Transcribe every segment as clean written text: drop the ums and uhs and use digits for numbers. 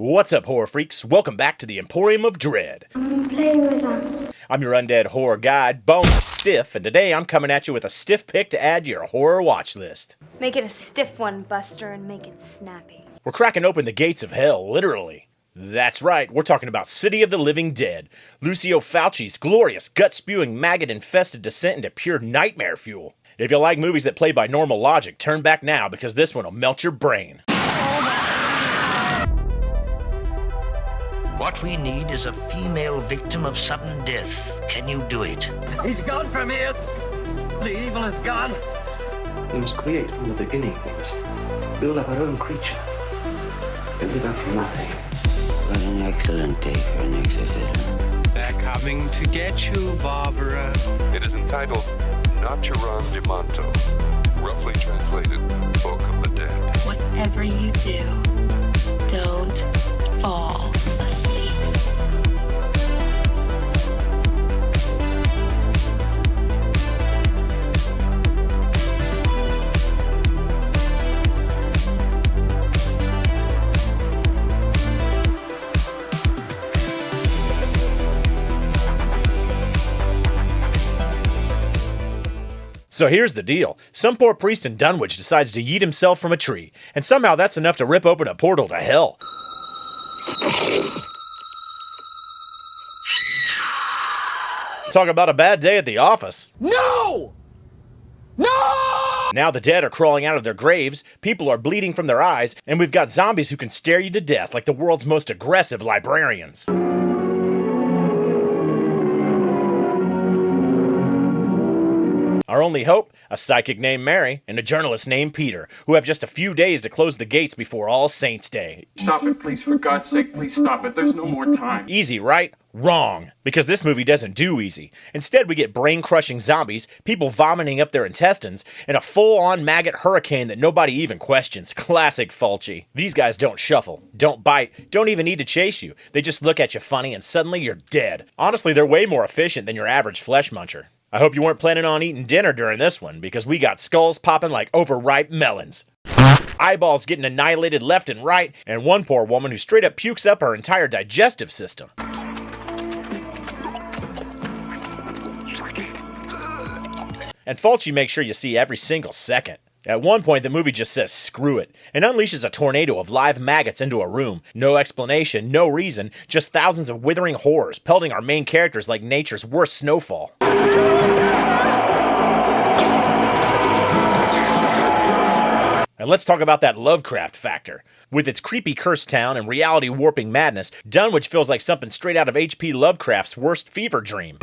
What's up, horror freaks? Welcome back to the Emporium of Dread. Play with us. I'm your undead horror guide, Bone Stiff, and today I'm coming at you with a stiff pick to add to your horror watch list. Make it a stiff one, Buster, and make it snappy. We're cracking open the gates of hell, literally. That's right, we're talking about City of the Living Dead, Lucio Fulci's glorious, gut-spewing, maggot-infested descent into pure nightmare fuel. If you like movies that play by normal logic, turn back now because this one will melt your brain. What we need is a female victim of sudden death. Can you do it? He's gone from here. The evil is gone. We must create from the beginning. We must build up our own creature. And live out from nothing. What an excellent day for an exorcism. They're coming to get you, Barbara. It is entitled Naturam de Manto, roughly translated, Book of the Dead. Whatever you do, don't fall asleep. So here's the deal. Some poor priest in Dunwich decides to yeet himself from a tree, and somehow that's enough to rip open a portal to hell. Talk about a bad day at the office. No! No! Now the dead are crawling out of their graves, people are bleeding from their eyes, and we've got zombies who can stare you to death like the world's most aggressive librarians. Our only hope? A psychic named Mary and a journalist named Peter, who have just a few days to close the gates before All Saints' Day. Stop it, please. For God's sake, please stop it. There's no more time. Easy, right? Wrong. Because this movie doesn't do easy. Instead, we get brain-crushing zombies, people vomiting up their intestines, and a full-on maggot hurricane that nobody even questions. Classic Fulci. These guys don't shuffle, don't bite, don't even need to chase you. They just look at you funny and suddenly you're dead. Honestly, they're way more efficient than your average flesh muncher. I hope you weren't planning on eating dinner during this one, because we got skulls popping like overripe melons, eyeballs getting annihilated left and right, and one poor woman who straight up pukes up her entire digestive system. And Fulci makes sure you see every single second. At one point, the movie just says screw it, and unleashes a tornado of live maggots into a room. No explanation, no reason, just thousands of withering horrors pelting our main characters like nature's worst snowfall. And let's talk about that Lovecraft factor. With its creepy cursed town and reality-warping madness, Dunwich feels like something straight out of H.P. Lovecraft's worst fever dream.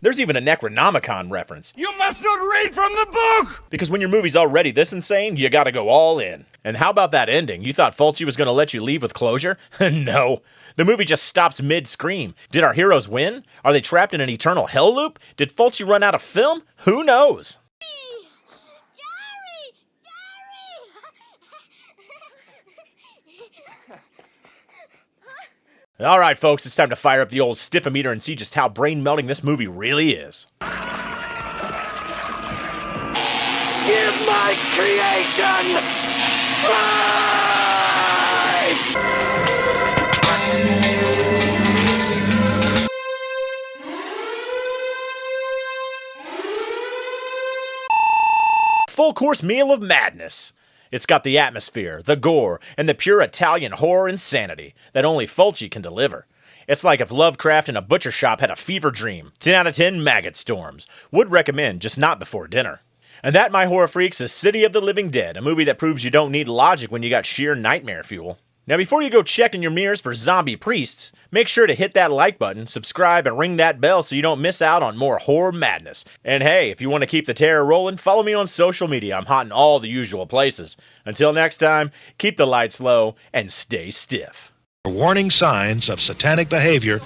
There's even a Necronomicon reference. You must not read from the book! Because when your movie's already this insane, you gotta go all in. And how about that ending? You thought Fulci was gonna let you leave with closure? No. The movie just stops mid-scream. Did our heroes win? Are they trapped in an eternal hell loop? Did Fulci run out of film? Who knows? Alright folks, it's time to fire up the old stiffometer and see just how brain-melting this movie really is. Give my creation life! Full course meal of madness. It's got the atmosphere, the gore, and the pure Italian horror insanity that only Fulci can deliver. It's like if Lovecraft in a butcher shop had a fever dream. 10 out of 10 maggot storms. Would recommend, just not before dinner. And that, my horror freaks, is City of the Living Dead, a movie that proves you don't need logic when you got sheer nightmare fuel. Now before you go check in your mirrors for zombie priests, make sure to hit that like button, subscribe, and ring that bell so you don't miss out on more horror madness. And hey, if you want to keep the terror rolling, follow me on social media. I'm hot in all the usual places. Until next time, keep the lights low and stay stiff. Warning signs of satanic behavior